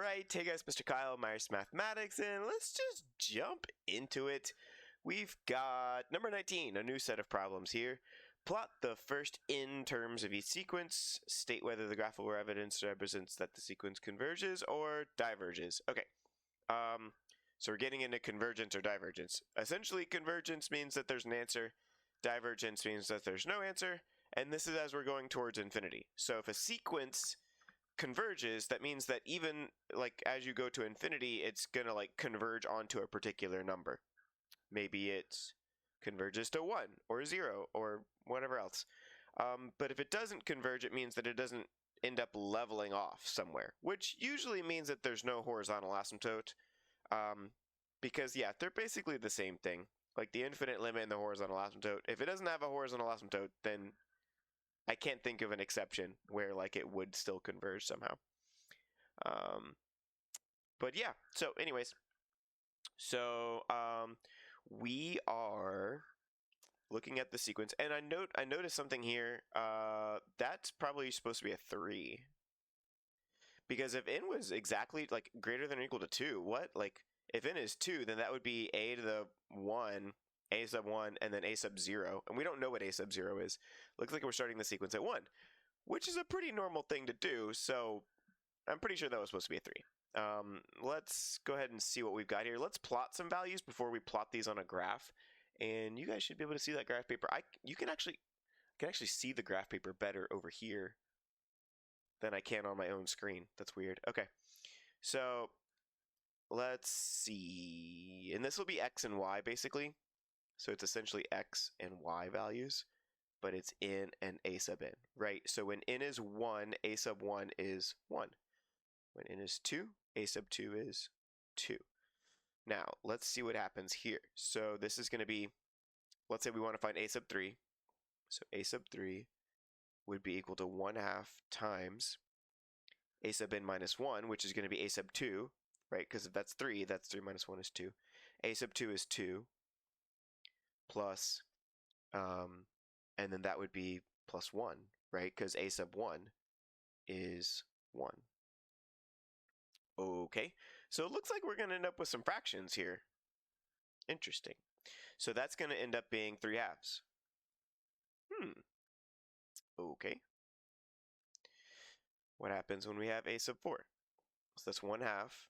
right, hey guys, Mr. Kyle, Myers Mathematics, and let's just jump into it. We've got number 19, a new set of problems here. Plot the first n terms of each sequence. State whether the graphical evidence represents that the sequence converges or diverges. Okay, so we're getting into convergence or divergence. Essentially, convergence means that there's an answer. Divergence means that there's no answer. And this is as we're going towards infinity. So if a sequence converges, that means that even like as you go to infinity, it's gonna like converge onto a particular number. Maybe it converges to 1 or 0 or whatever else. But if it doesn't converge, it means that it doesn't end up leveling off somewhere, which usually means that there's no horizontal asymptote. Because yeah, they're basically the same thing. Like the infinite limit and the horizontal asymptote. If it doesn't have a horizontal asymptote, then I can't think of an exception where like it would still converge somehow. But yeah, so anyways, so we are looking at the sequence, and I noticed something here. That's probably supposed to be a 3. Because if n was exactly like greater than or equal to 2, what? Like if n is 2, then that would be a to the 1, a sub 1, and then a sub 0. And we don't know what a sub 0 is. Looks like we're starting the sequence at 1, which is a pretty normal thing to do. So I'm pretty sure that was supposed to be a 3. Let's go ahead and see what we've got here. Let's plot some values before we plot these on a graph. And you guys should be able to see that graph paper. I can actually see the graph paper better over here than I can on my own screen. That's weird. Okay, so let's see. And this will be x and y basically. So it's essentially x and y values, but it's n and a sub n, right? So when n is 1, a sub 1 is 1. When n is 2, a sub 2 is 2. Now, let's see what happens here. So this is going to be, let's say we want to find a sub 3. So a sub 3 would be equal to 1/2 times a sub n minus 1, which is going to be a sub 2, right? Because if that's 3 minus 1 is 2. A sub 2 is 2 plus, and then that would be plus 1, right? Because a sub 1 is 1. Okay, so it looks like we're going to end up with some fractions here. Interesting. So that's going to end up being 3/2. Okay. What happens when we have a sub 4? So that's 1/2.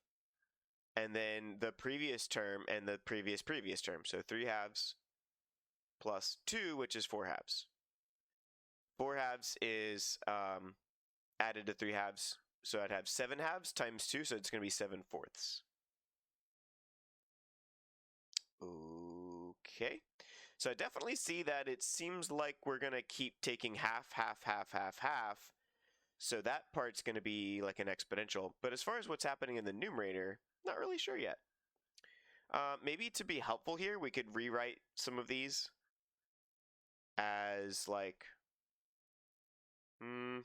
And then the previous term and the previous term. So 3/2 plus 2, which is 4/2. 4/2 is added to 3/2. So I'd have 7/2 times 2, so it's going to be 7/4. Okay. So I definitely see that it seems like we're going to keep taking half, half, half, half, half. So that part's going to be like an exponential. But as far as what's happening in the numerator, not really sure yet. Maybe to be helpful here, we could rewrite some of these as like, I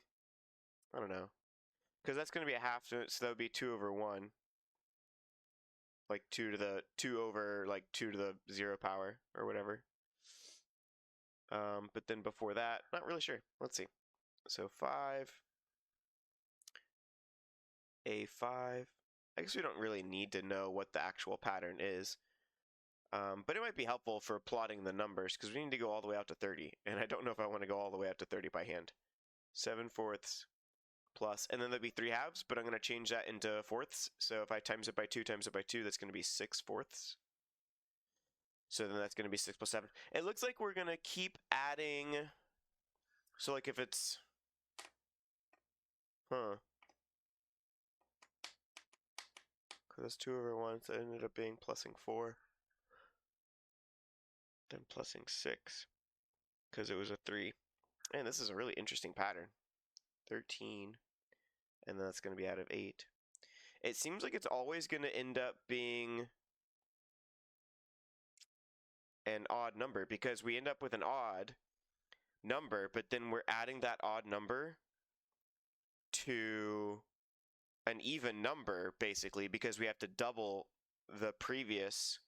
don't know. Because that's going to be a half, so that would be 2 over 1. Like 2 to the 2 over like 2 to the 0 power or whatever. But then before that, not really sure. Let's see. So 5, A5. I guess we don't really need to know what the actual pattern is. But it might be helpful for plotting the numbers because we need to go all the way out to 30. And I don't know if I want to go all the way out to 30 by hand. 7/4 plus, and then there'll be 3/2, but I'm going to change that into fourths. So if I times it by 2, that's going to be 6/4. So then that's going to be 6 plus 7. It looks like we're going to keep adding. So like if it's, because that's 2 over 1, so it ended up being plusing 4. Then plusing 6, because it was a 3. And this is a really interesting pattern. 13, and then that's going to be out of 8. It seems like it's always going to end up being an odd number because we end up with an odd number, but then we're adding that odd number to an even number basically because we have to double the previous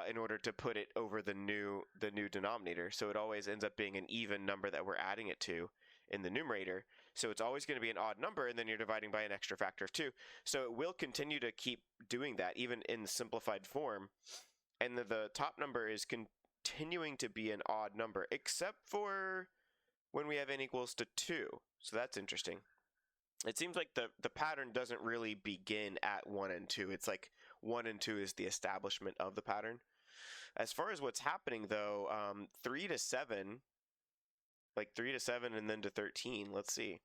in order to put it over the new denominator. So it always ends up being an even number that we're adding it to in the numerator. So it's always going to be an odd number, and then you're dividing by an extra factor of 2. So it will continue to keep doing that, even in simplified form. And the top number is continuing to be an odd number, except for when we have n equals to 2. So that's interesting. It seems like the pattern doesn't really begin at 1 and 2. It's like 1 and 2 is the establishment of the pattern. As far as what's happening, though, 3 to 7, like 3 to 7 and then to 13, let's see.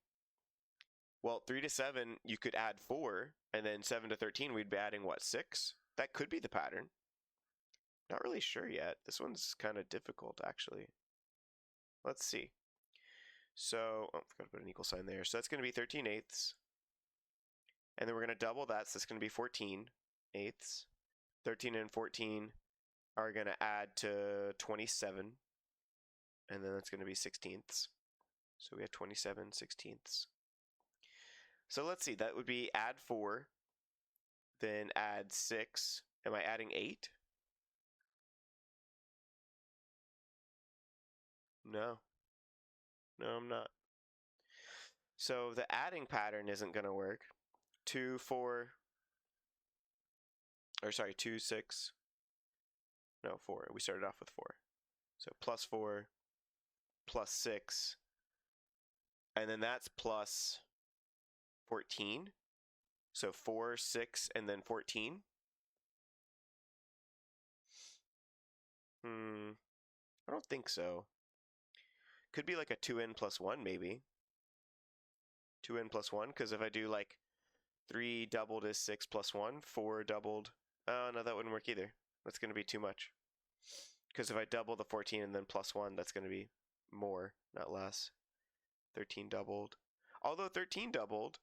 Well, 3 to 7, you could add 4, and then 7 to 13, we'd be adding, what, 6? That could be the pattern. Not really sure yet. This one's kind of difficult, actually. Let's see. So, oh, forgot to put an equal sign there. So that's going to be 13/8. And then we're going to double that, so that's going to be 14/8. 13 and 14 are going to add to 27. And then that's going to be 16ths. So we have 27/16. So let's see, that would be add 4, then add 6. Am I adding 8? No. No, I'm not. So the adding pattern isn't going to work. 2, 4, or sorry, 2, 6. No, 4. We started off with 4. So plus 4, plus 6, and then that's plus 14. So 4, 6, and then 14. I don't think so. Could be like a 2n plus 1, maybe. 2n plus 1, because if I do like 3 doubled is 6 plus 1, 4 doubled. Oh, no, that wouldn't work either. That's going to be too much. Because if I double the 14 and then plus 1, that's going to be more, not less. 13 doubled. Although 13 doubled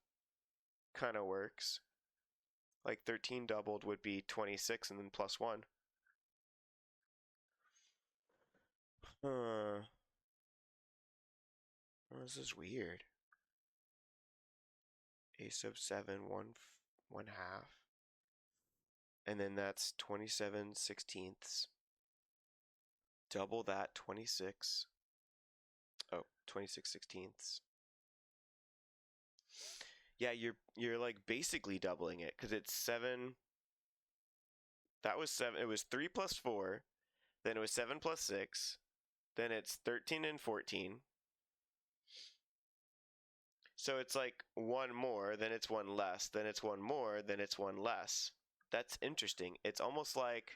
kind of works. Like 13 doubled would be 26 and then plus 1. Oh, this is weird. A sub 7, 1 half. And then that's 27/16. Double that, 26. Oh, 26/16. Yeah, you're like basically doubling it, because it's 7. That was 7. It was 3 plus 4. Then it was 7 plus 6. Then it's 13 and 14. So it's like 1 more, then it's 1 less, then it's 1 more, then it's 1 less. That's interesting. It's almost like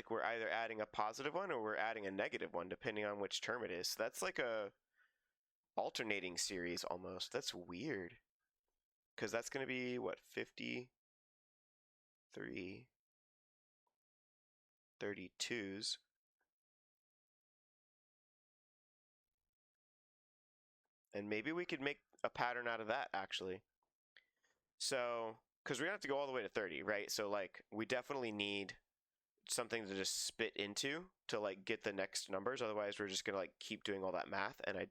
we're either adding a positive one or we're adding a negative one, depending on which term it is. So that's like a alternating series almost. That's weird. Because that's going to be, what, 53 32s. And maybe we could make a pattern out of that, actually. So, because we're going to have to go all the way to 30, right? So, like, we definitely need something to just spit into to, like, get the next numbers. Otherwise, we're just going to, like, keep doing all that math. And I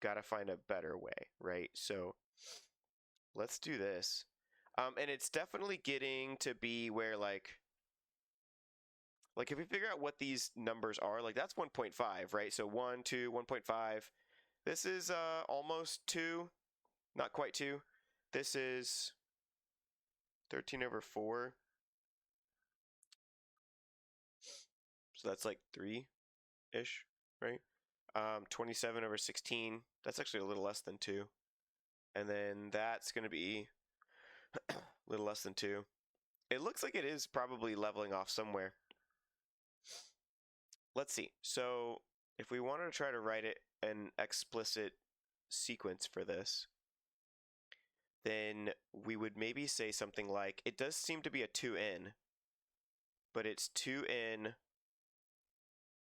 got to find a better way, right? So, let's do this. And it's definitely getting to be where, like if we figure out what these numbers are, like, that's 1.5, right? So 1, 2, 1.5. This is almost 2, not quite 2. This is 13/4. So that's like 3-ish, right? 27/16. That's actually a little less than 2. And then that's going to be a little less than 2. It looks like it is probably leveling off somewhere. Let's see. So if we wanted to try to write it an explicit sequence for this, then we would maybe say something like, it does seem to be a 2n, but it's 2n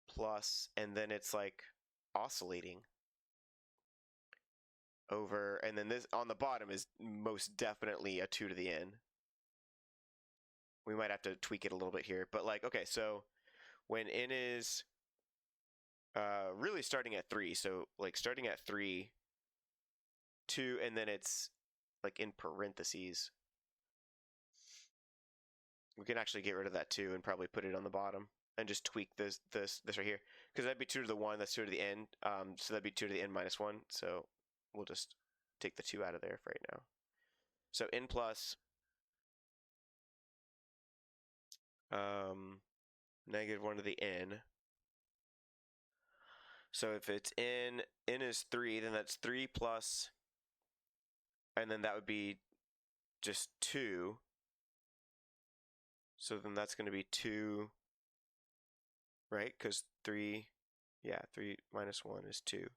plus, and then it's like oscillating over, and then this on the bottom is most definitely a 2 to the n. We might have to tweak it a little bit here, but like, okay, so when n is really starting at 3, so like starting at 3, 2, and then it's like in parentheses. We can actually get rid of that 2 and probably put it on the bottom. and just tweak this right here, because that'd be 2 to the 1, that's 2 to the n, so that'd be 2 to the n minus 1, so we'll just take the 2 out of there for right now. So n plus negative 1 to the n. So if it's n is 3, then that's 3 plus, and then that would be just 2. So then that's going to be 2, right? Because 3, yeah, 3 minus 1 is 2.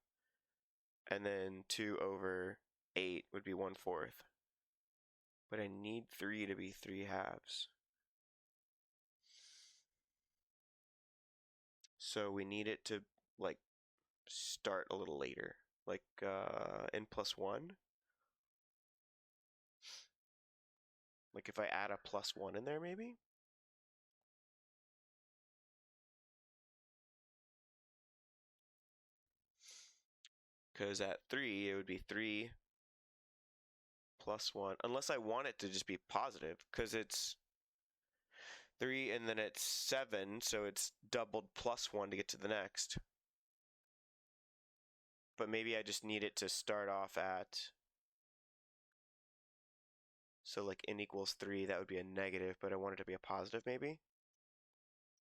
And then 2 over 8 would be 1/4. But I need 3 to be 3/2. So we need it to, like, start a little later. Like, n plus 1. Like, if I add a plus 1 in there, maybe? Because at 3, it would be 3 plus 1. Unless I want it to just be positive, because it's 3 and then it's 7, so it's doubled plus 1 to get to the next. But maybe I just need it to start off at, so like n equals 3, that would be a negative, but I want it to be a positive maybe.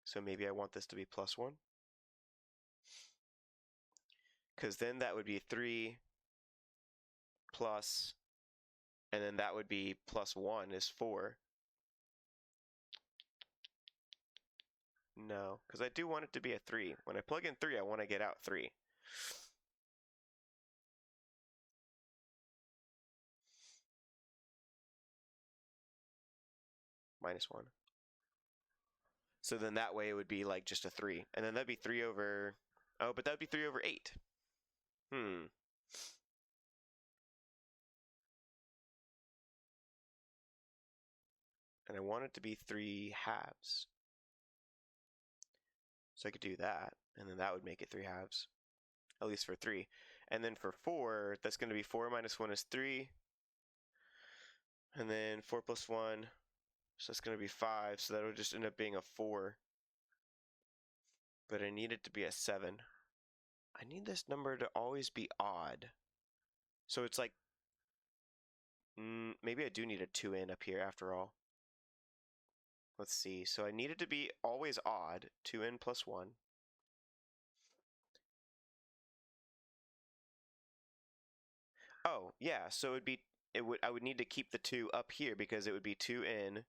So maybe I want this to be plus 1. Because then that would be 3 plus, and then that would be plus 1 is 4. No, because I do want it to be a 3. When I plug in 3, I want to get out 3. Minus 1. So then that way it would be like just a 3. And then that'd be 3 over... Oh, but that'd be 3 over 8. And I want it to be 3/2. So I could do that, and then that would make it 3/2. At least for 3. And then for 4, that's going to be 4 minus 1 is 3. And then 4 plus 1, so that's going to be 5. So that would just end up being a 4. But I need it to be a 7. I need this number to always be odd. So it's like, maybe I do need a 2n up here after all. Let's see. So I need it to be always odd, 2n plus 1. Oh, yeah, so I would need to keep the 2 up here because it would be 2n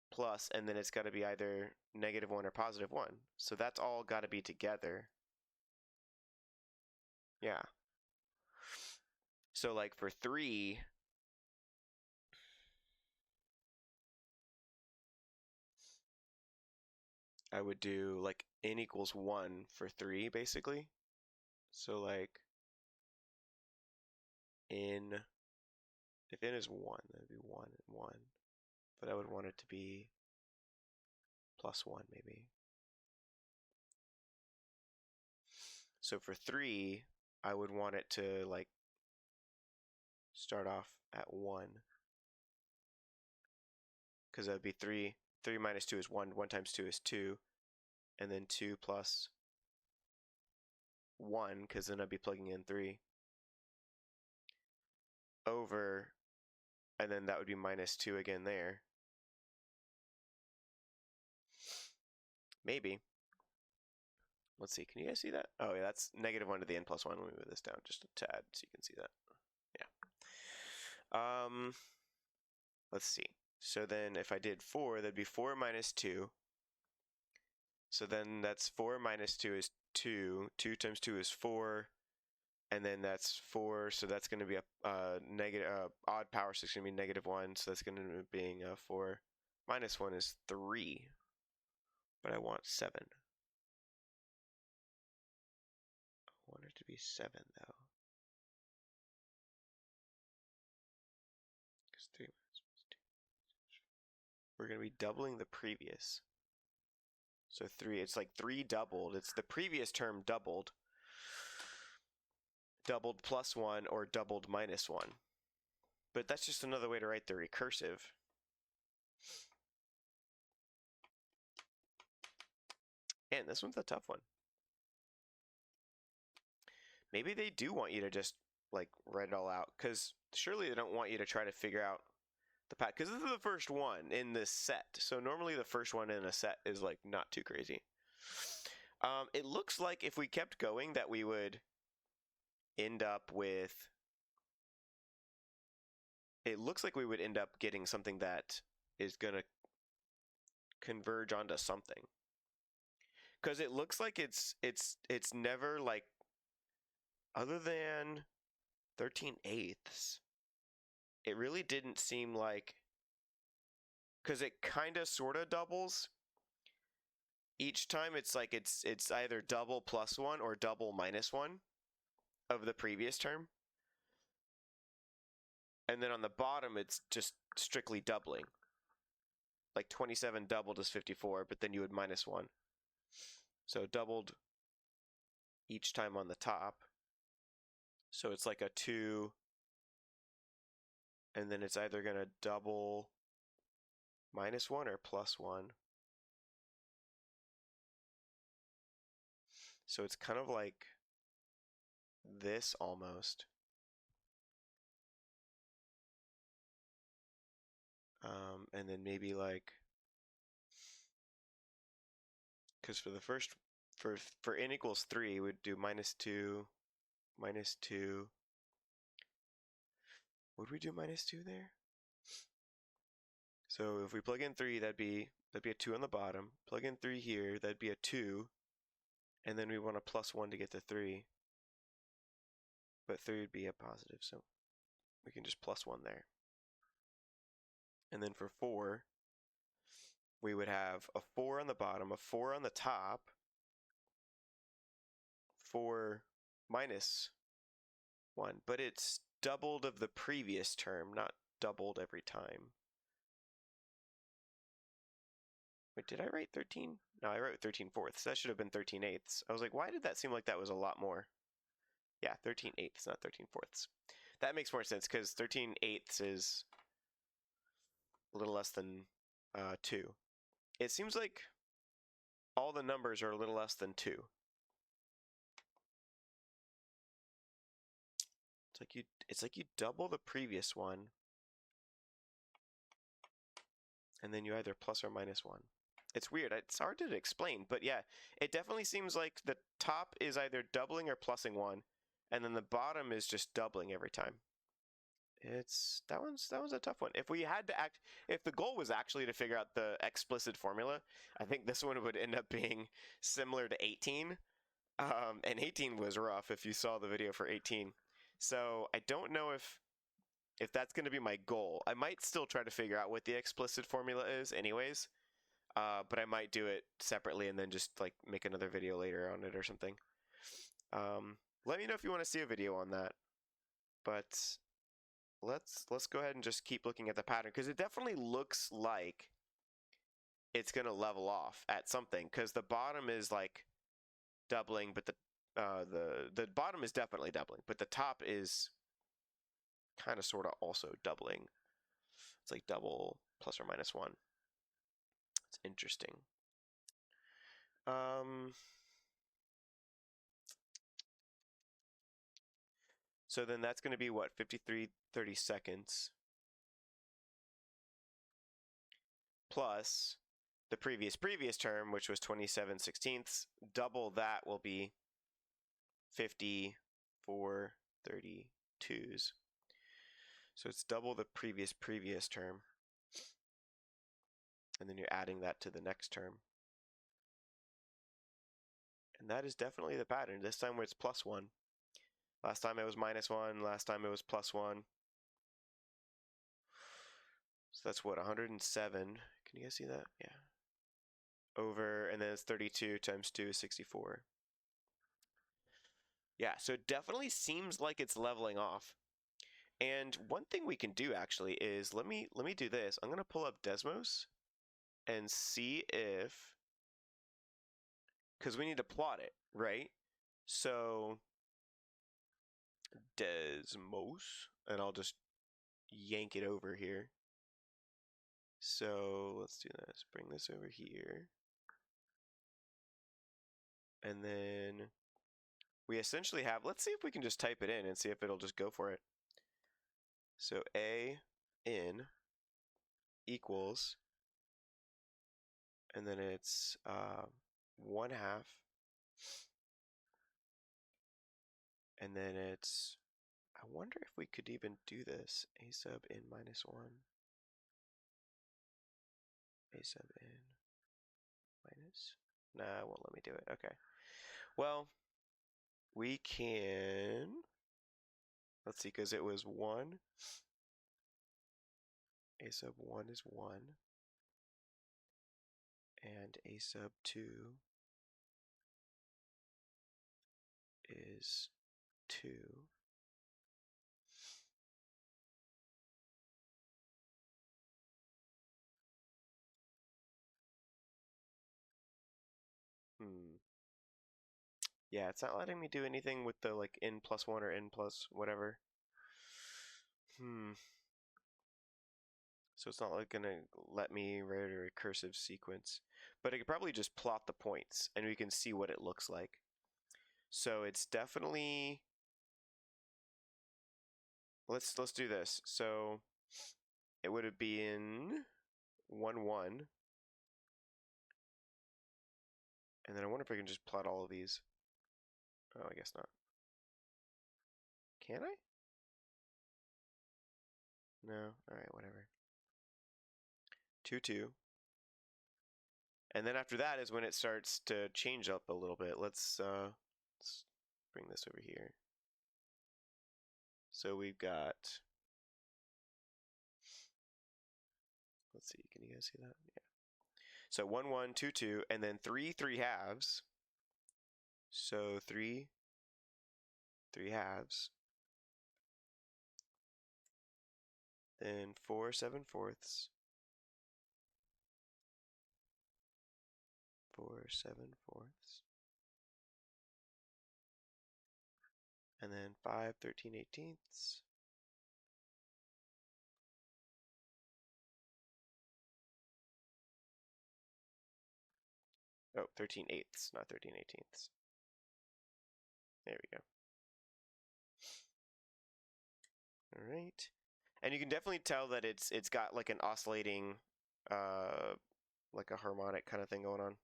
plus, and then it's got to be either -1 or +1. So that's all got to be together. Yeah. So like for 3, I would do like n equals 1 for 3, basically. So like n, if n is 1, that would be 1 and 1. But I would want it to be +1 maybe. So for 3, I would want it to like start off at 1. Because that would be 3. 3 minus 2 is 1. 1 times 2 is 2. And then 2 plus 1, because then I'd be plugging in 3. Over, and then that would be -2 again there. Maybe. Let's see, can you guys see that? Oh yeah, that's -1 to the n plus 1. Let me move this down just a tad so you can see that. Yeah. Let's see. So then if I did 4, that'd be 4 minus 2. So then that's 4 minus 2 is 2. 2 times 2 is 4. And then that's 4, so that's going to be a negative odd power, so it's going to be -1, so that's going to end up being 4 minus 1 is 3. But I want 7. I want it to be 7 though. Because 3 minus 1 is 2. We're going to be doubling the previous. So 3, it's like 3 doubled. It's the previous term doubled. Doubled plus 1 or doubled minus 1. But that's just another way to write the recursive. Man, this one's a tough one. Maybe they do want you to just like write it all out, because surely they don't want you to try to figure out the pattern, because this is the first one in this set. So normally the first one in a set is like not too crazy. It looks like if we kept going that we would end up with, it looks like we would end up getting something that is going to converge onto something. Because it looks like it's never like, other than 13/8, it really didn't seem like, because it kind of sort of doubles each time. It's like it's either double plus 1 or double minus 1 of the previous term. And then on the bottom, it's just strictly doubling. Like 27 doubled is 54, but then you would minus 1. So doubled each time on the top. So it's like a 2, and then it's either going to double minus 1 or plus 1. So it's kind of like this almost. And then maybe like, because for the first, for n equals 3, we'd do minus 2, minus 2. Would we do minus 2 there? So if we plug in 3, that'd be a 2 on the bottom. Plug in 3 here, that'd be a 2. And then we want a plus 1 to get to 3. But 3 would be a positive, so we can just plus 1 there. And then for 4, we would have a 4 on the bottom, a 4 on the top, 4 minus 1. But it's doubled of the previous term, not doubled every time. Wait, did I write 13? No, I wrote 13/4. That should have been 13/8. I was like, why did that seem like that was a lot more? Yeah, 13/8, not 13/4. That makes more sense, because 13/8 is a little less than 2. It seems like all the numbers are a little less than 2. It's like you double the previous one, and then you either plus or minus 1. It's weird. It's hard to explain, but yeah, it definitely seems like the top is either doubling or plussing 1, and then the bottom is just doubling every time. That one's a tough one. If we had to if the goal was actually to figure out the explicit formula, I think this one would end up being similar to 18. And 18 was rough if you saw the video for 18. So I don't know if that's going to be my goal. I might still try to figure out what the explicit formula is anyways, but I might do it separately and then just like make another video later on it or something. Let me know if you want to see a video on that. But let's go ahead and just keep looking at the pattern, because it definitely looks like it's going to level off at something, because the bottom is like doubling, but the bottom is definitely doubling, but the top is kind of sort of also doubling. It's like double plus or minus 1. It's interesting. So then that's going to be what, 53/32 plus the previous term, which was 27/16. Double that will be 54/32. So it's double the previous term. And then you're adding that to the next term. And that is definitely the pattern. This time where it's plus 1. Last time it was minus 1. Last time it was plus 1. So that's what, 107. Can you guys see that? Yeah. Over, and then it's 32 times 2 is 64. Yeah, so it definitely seems like it's leveling off. And one thing we can do actually is, let me do this. I'm going to pull up Desmos and see if, because we need to plot it, right? So Desmos, and I'll just yank it over here. So let's do this. Bring this over here. And then we essentially have, let's see if we can just type it in and see if it'll just go for it. So a in equals, and then it's 1/2, and then it's, I wonder if we could even do this, a sub n minus 1, a sub n minus, nah, it won't let me do it. Okay, well, we can, let's see, because it was 1, a sub 1 is 1, and a sub 2 is 2. Yeah, it's not letting me do anything with the like n plus 1 or n plus whatever. So it's not like gonna let me write a recursive sequence, but I could probably just plot the points and we can see what it looks like. So it's definitely, let's do this. So it would have been 1 1, and then I wonder if I can just plot all of these. Oh, I guess not. Can I? No. All right, whatever. 2 2. And then after that is when it starts to change up a little bit. Let's bring this over here. So we've got, let's see, can you guys see that? Yeah. So 1 1 2 2, and then 3 3/2. So 3 3/2. Then 4 7/4. 4 7/4. And then 5 13/18. Oh, 13/8, not 13/18. There we go. All right. And you can definitely tell that it's got like an oscillating, like a harmonic kind of thing going on.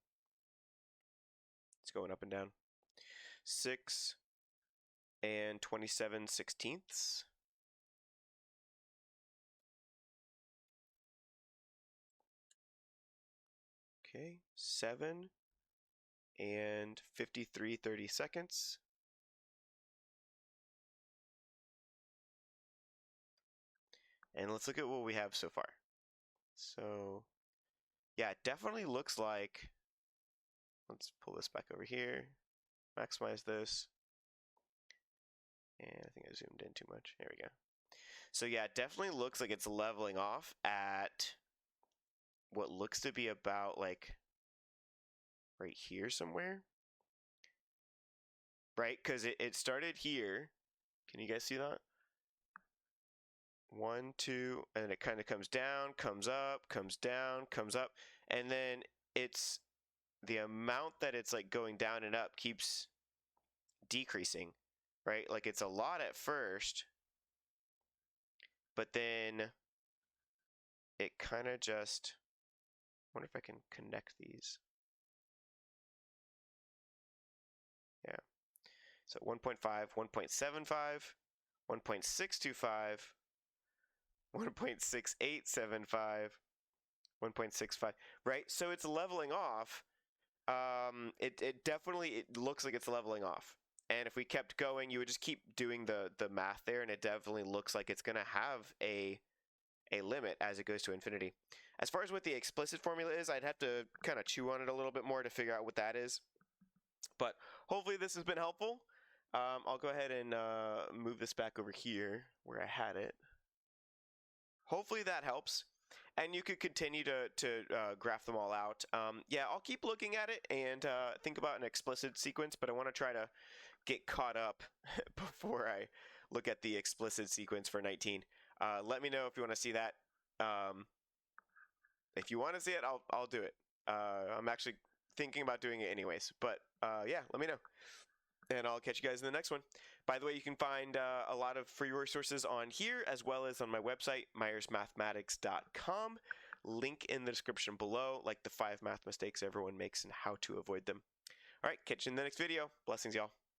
It's going up and down. 6 and 27/16. Okay, 7 and 53/32. And let's look at what we have so far. So, yeah, it definitely looks like, let's pull this back over here, maximize this. And I think I zoomed in too much. There we go. So yeah, it definitely looks like it's leveling off at what looks to be about like right here somewhere. Right? Because it started here. Can you guys see that? 1, 2, and it kind of comes down, comes up, comes down, comes up, and then it's the amount that it's like going down and up keeps decreasing, right? Like it's a lot at first, but then it kind of just, I wonder if I can connect these. Yeah. So 1.5, 1.75, 1.625, 1.6875, 1.65, right? So it's leveling off. It definitely, it looks like it's leveling off. And if we kept going, you would just keep doing the math there, and it definitely looks like it's going to have a limit as it goes to infinity. As far as what the explicit formula is, I'd have to kind of chew on it a little bit more to figure out what that is. But hopefully this has been helpful. I'll go ahead and move this back over here where I had it. Hopefully that helps. And you could continue to graph them all out. Yeah, I'll keep looking at it and think about an explicit sequence, but I want to try to get caught up before I look at the explicit sequence for 19. Let me know if you want to see that. If you want to see it, I'll do it. I'm actually thinking about doing it anyways. But yeah, let me know. And I'll catch you guys in the next one. By the way, you can find a lot of free resources on here as well as on my website, myersmathematics.com. Link in the description below, like the 5 math mistakes everyone makes and how to avoid them. All right, catch you in the next video. Blessings, y'all.